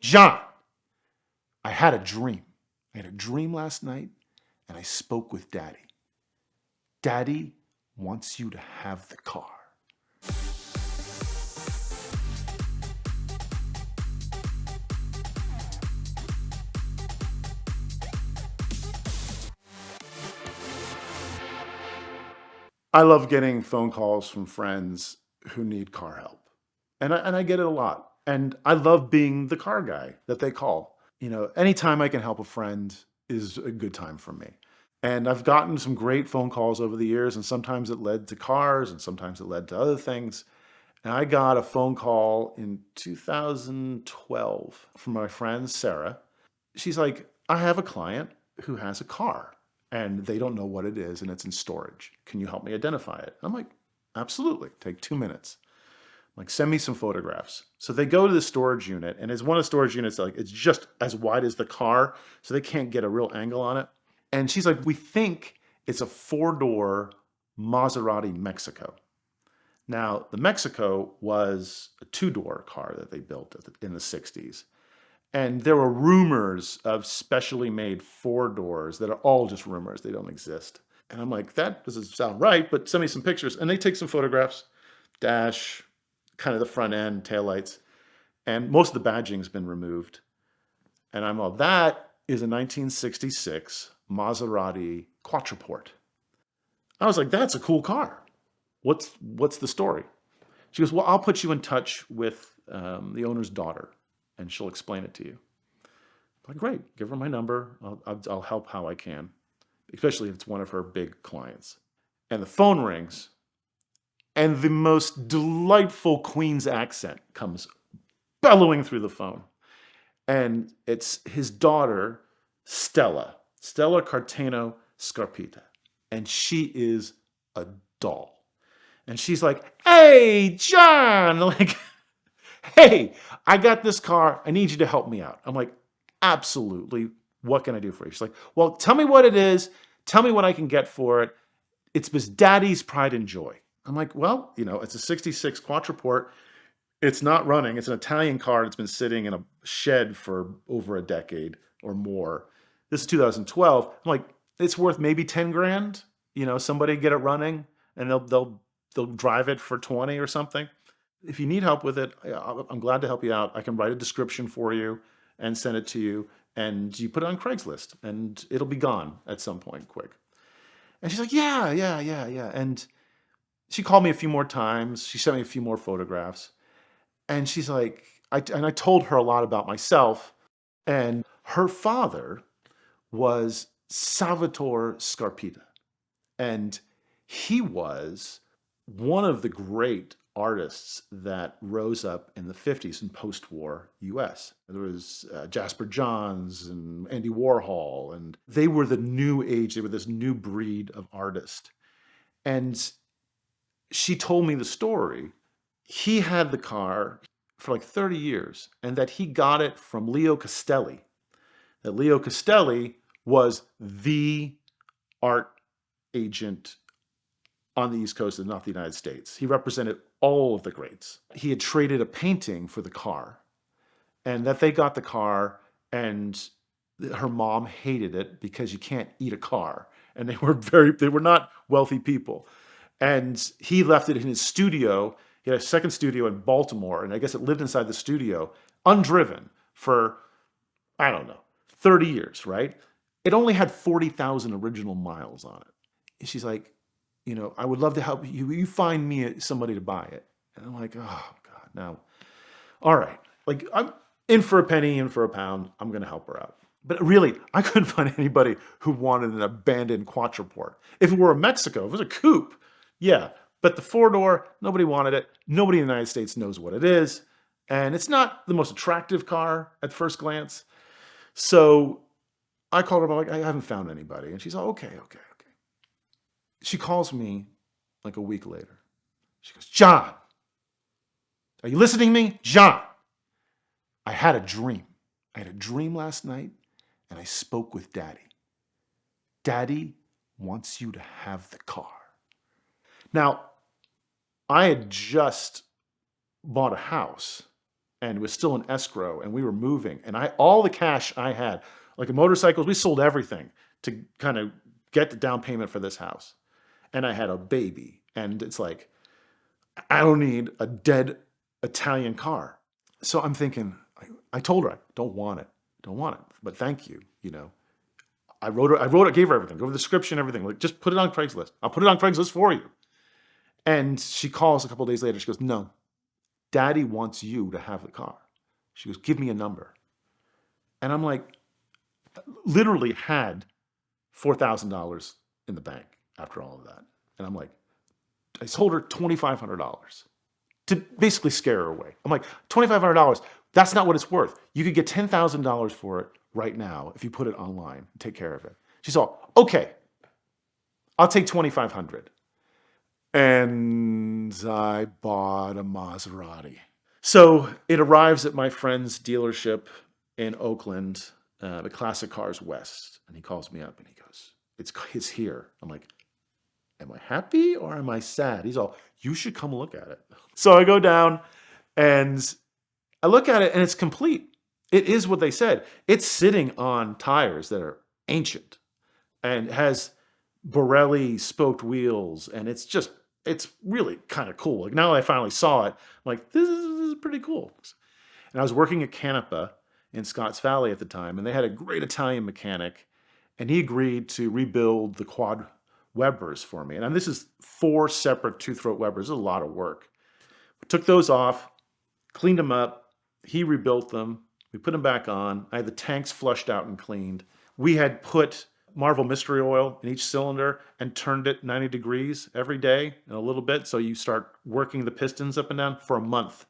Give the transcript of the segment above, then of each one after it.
John, I had a dream. I had a dream last night and I spoke with Daddy. Daddy wants you to have the car. I love getting phone calls from friends who need car help. And I get it a lot. And I love being the car guy that they call. Anytime I can help a friend is a good time for me. And I've gotten some great phone calls over the years, and sometimes it led to cars, and sometimes it led to other things. And I got a phone call in 2012 from my friend Sarah. She's like, I have a client who has a car and they don't know what it is and it's in storage. Can you help me identify it? I'm like, absolutely. Take 2 minutes. I'm like, send me some photographs. So they go to the storage unit, and it's one of the storage units, like it's just as wide as the car, so they can't get a real angle on it. And she's like, we think it's a 4-door Maserati Mexico. Now, the Mexico was a 2-door car that they built in the 60s. And there were rumors of specially made 4 doors that are all just rumors. They don't exist. And I'm like, that doesn't sound right, but send me some pictures. And they take some photographs, dash, kind of the front end, taillights. And most of the badging's been removed. And I'm all, that is a 1966 Maserati Quattraport. I was like, that's a cool car. What's the story? She goes, well, I'll put you in touch with the owner's daughter, and she'll explain it to you. I'm like, great, give her my number. I'll help how I can, especially if it's one of her big clients. And the phone rings, and the most delightful Queen's accent comes bellowing through the phone. And it's his daughter, Stella Cartano Scarpita. And she is a doll. And she's like, hey, John, like, hey, I got this car. I need you to help me out. I'm like, absolutely. What can I do for you? She's like, well, tell me what it is. Tell me what I can get for it. It's Miss Daddy's pride and joy. I'm like, well, it's a 66 Quattraport. It's not running. It's an Italian car that's been sitting in a shed for over a decade or more. This is 2012. I'm like, it's worth maybe 10 grand. Somebody get it running and they'll drive it for 20 or something. If you need help with it, I'm glad to help you out. I can write a description for you and send it to you. And you put it on Craigslist and it'll be gone at some point quick. And she's like, yeah, yeah, yeah, yeah. And she called me a few more times. She sent me a few more photographs. And she's like, I told her a lot about myself. And her father was Salvatore Scarpita. And he was one of the great artists that rose up in the 50s in post-war US. There was Jasper Johns and Andy Warhol, and they were the new age. They were this new breed of artist. And she told me the story. He had the car for like 30 years, and that he got it from Leo Castelli. That Leo Castelli was the art agent on the East Coast of North the United States. He represented all of the greats. He had traded a painting for the car, and that they got the car, and her mom hated it because you can't eat a car. And they were not wealthy people. And he left it in his studio. He had a second studio in Baltimore, and I guess it lived inside the studio, undriven for, I don't know, 30 years, right? It only had 40,000 original miles on it. And she's like, I would love to help you. You find me somebody to buy it. And I'm like, oh, God, no. All right. Like, I'm in for a penny, in for a pound. I'm going to help her out. But really, I couldn't find anybody who wanted an abandoned Quattraport. If it were a Mexico, if it was a coupe, yeah. But the 4-door, nobody wanted it. Nobody in the United States knows what it is. And it's not the most attractive car at first glance. So I called her, I'm like, I haven't found anybody. And she's like, okay. She calls me like a week later. She goes, John, are you listening to me? John, I had a dream. I had a dream last night, and I spoke with Daddy. Daddy wants you to have the car. Now, I had just bought a house, and it was still in escrow, and we were moving, and all the cash I had, like motorcycles, we sold everything to kind of get the down payment for this house. And I had a baby, and it's like, I don't need a dead Italian car. So I'm thinking, I told her, I don't want it. Don't want it. But thank you. I gave her everything, gave her the description, everything. Like, just put it on Craigslist. I'll put it on Craigslist for you. And she calls a couple of days later. She goes, no, Daddy wants you to have the car. She goes, give me a number. And I'm like, literally had $4,000 in the bank after all of that. And I'm like, I told her $2,500 to basically scare her away. I'm like, $2,500, that's not what it's worth. You could get $10,000 for it right now if you put it online and take care of it. She's all, okay, I'll take $2,500. And I bought a Maserati. So it arrives at my friend's dealership in Oakland, the Classic Cars West. And he calls me up and he goes, it's here. I'm like, am I happy or am I sad? He's all, you should come look at it. So I go down and I look at it and it's complete. It is what they said. It's sitting on tires that are ancient and has Borelli spoked wheels. And it's really kind of cool. Like, now that I finally saw it, I'm like, this is pretty cool. And I was working at Canepa in Scotts Valley at the time, and they had a great Italian mechanic, and he agreed to rebuild the quad Webers for me. And this is 4 separate two-throat Webers. This is a lot of work. We took those off, cleaned them up. He rebuilt them. We put them back on. I had the tanks flushed out and cleaned. We had put Marvel Mystery Oil in each cylinder and turned it 90 degrees every day and a little bit. So you start working the pistons up and down for a month.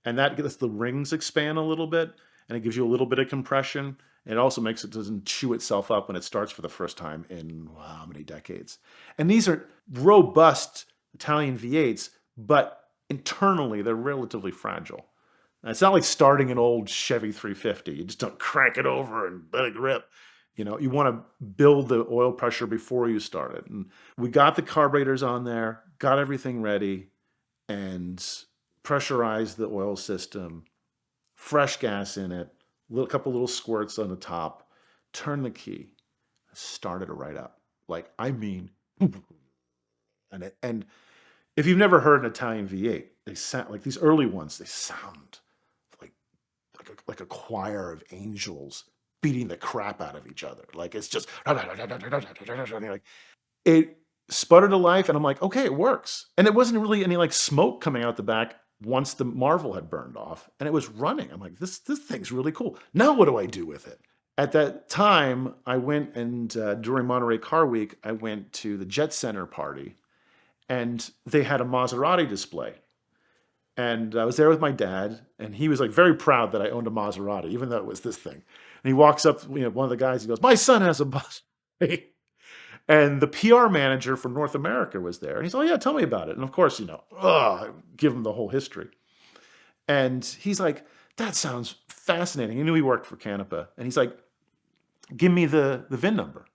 And that gets the rings expand a little bit, and it gives you a little bit of compression. It also makes it doesn't chew itself up when it starts for the first time in how many decades. And these are robust Italian V8s, but internally they're relatively fragile. Now, it's not like starting an old Chevy 350. You just don't crank it over and let it rip. You want to build the oil pressure before you start it. And we got the carburetors on there, got everything ready, and pressurized the oil system, fresh gas in it, a couple little squirts on the top, turn the key, started it right up. Like, I mean, and if you've never heard an Italian V8, they sound like these early ones, they sound like a choir of angels beating the crap out of each other. Like, it's just, it sputtered to life, and I'm like, okay, it works. And it wasn't really any like smoke coming out the back once the Marvel had burned off, and it was running. I'm like, this thing's really cool. Now what do I do with it? At that time, I went and during Monterey Car Week, I went to the Jet Center party, and they had a Maserati display. And I was there with my dad, and he was like very proud that I owned a Maserati, even though it was this thing. And he walks up, one of the guys, he goes, my son has a Maserati. And the PR manager for North America was there. And he's like, oh, yeah, tell me about it. And of course, I give him the whole history. And he's like, that sounds fascinating. He knew he worked for Canepa. And he's like, give me the VIN number,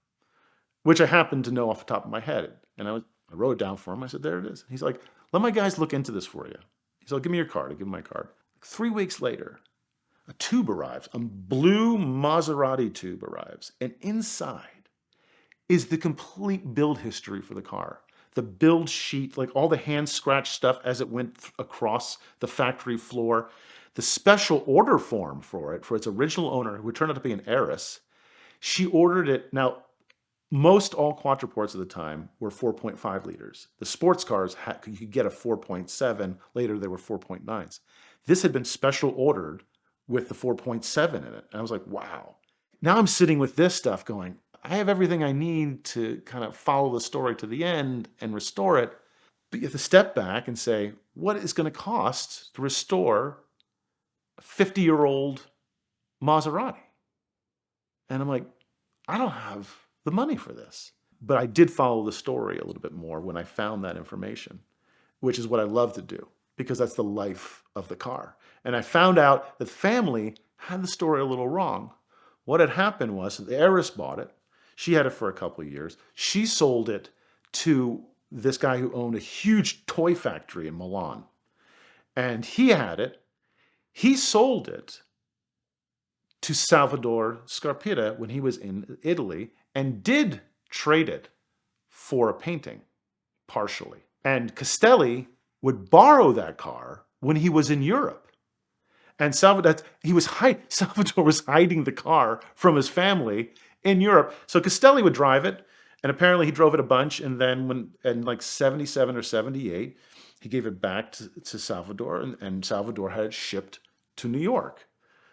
which I happened to know off the top of my head. And I wrote it down for him. I said, there it is. He's like, let my guys look into this for you. He's like, give me your card. I give him my card. 3 weeks later, a tube arrives. A blue Maserati tube arrives. And inside is the complete build history for the car. The build sheet, like all the hand scratch stuff as it went across the factory floor. The special order form for its original owner, who turned out to be an heiress. She ordered it. Now, most all quadruports at the time were 4.5 liters. The sports cars, you could get a 4.7. Later, they were 4.9s. This had been special ordered with the 4.7 in it. And I was like, wow. Now I'm sitting with this stuff going, I have everything I need to kind of follow the story to the end and restore it. But you have to step back and say, what is going to cost to restore a 50-year-old Maserati? And I'm like, I don't have the money for this. But I did follow the story a little bit more when I found that information, which is what I love to do, because that's the life of the car. And I found out that the family had the story a little wrong. What had happened was the heiress bought it. She had it for a couple of years. She sold it to this guy who owned a huge toy factory in Milan. And he had it. He sold it to Salvador Scarpetta when he was in Italy and did trade it for a painting, partially. And Castelli would borrow that car when he was in Europe. And Salvador was hiding the car from his family in Europe. So Castelli would drive it, and apparently he drove it a bunch. And then in like 77 or 78, he gave it back to Salvador, and Salvador had it shipped to New York.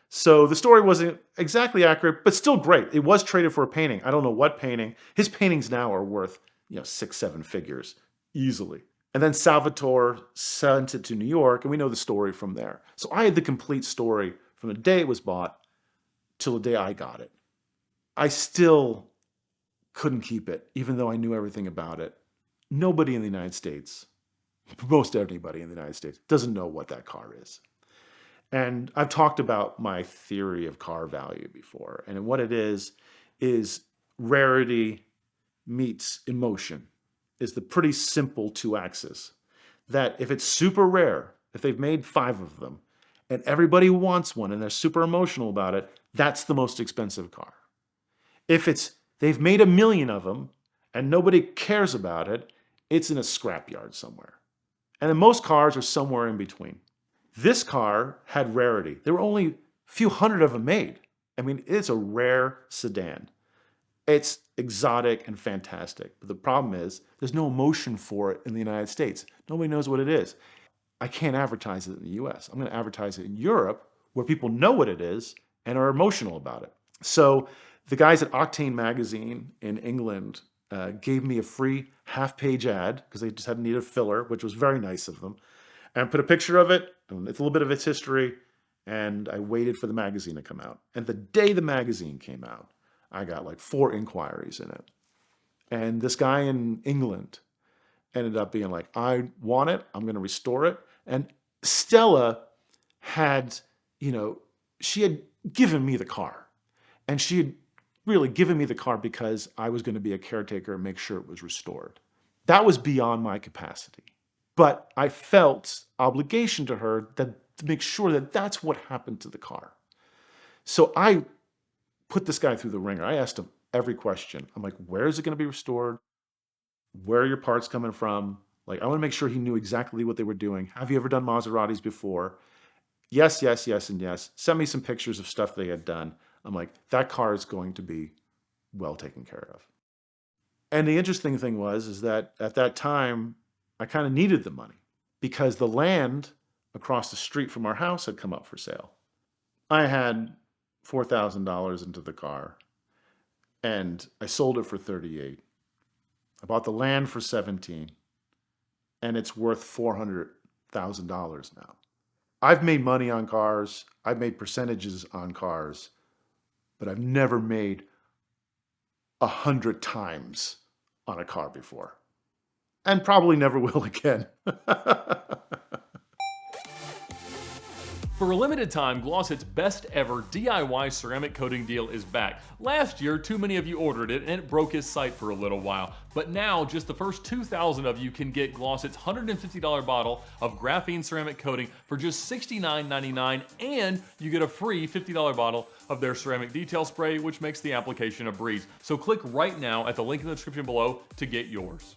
So the story wasn't exactly accurate, but still great. It was traded for a painting. I don't know what painting. His paintings now are worth, 6-7 figures easily. And then Salvatore sent it to New York, and we know the story from there. So I had the complete story from the day it was bought till the day I got it. I still couldn't keep it, even though I knew everything about it. Nobody in the United States, most anybody in the United States, doesn't know what that car is. And I've talked about my theory of car value before. And what it is rarity meets emotion. Is the pretty simple two axis. That if it's super rare, if they've made 5 of them, and everybody wants one and they're super emotional about it, that's the most expensive car. If they've made 1 million of them and nobody cares about it, it's in a scrapyard somewhere. And then most cars are somewhere in between. This car had rarity. There were only a few hundred of them made. I mean, it's a rare sedan. It's exotic and fantastic. But the problem is, there's no emotion for it in the United States. Nobody knows what it is. I can't advertise it in the US. I'm going to advertise it in Europe, where people know what it is and are emotional about it. So the guys at Octane Magazine in England gave me a free half-page ad, because they just had needed a filler, which was very nice of them. And put a picture of it, and it's a little bit of its history, and I waited for the magazine to come out. And the day the magazine came out, I got like 4 inquiries in it. And this guy in England ended up being like, I want it, I'm going to restore it. And Stella had, she had given me the car. And she had really given me the car because I was going to be a caretaker and make sure it was restored. That was beyond my capacity. But I felt obligation to her to make sure that that's what happened to the car. So I put this guy through the ringer. I asked him every question. I'm like, where is it going to be restored? Where are your parts coming from? Like, I want to make sure he knew exactly what they were doing. Have you ever done Maseratis before? Yes, yes, yes, and yes. Send me some pictures of stuff they had done. I'm like, that car is going to be well taken care of. And the interesting thing is that at that time, I kind of needed the money because the land across the street from our house had come up for sale. I had $4,000 into the car, and I sold it for $38,000. I bought the land for $17,000, and it's worth $400,000 now. I've made money on cars. I've made percentages on cars, but I've never made 100 times on a car before, and probably never will again. For a limited time, Glosset's best ever DIY ceramic coating deal is back. Last year, too many of you ordered it and it broke his site for a little while. But now, just the first 2,000 of you can get Glosset's $150 bottle of graphene ceramic coating for just $69.99, and you get a free $50 bottle of their ceramic detail spray, which makes the application a breeze. So click right now at the link in the description below to get yours.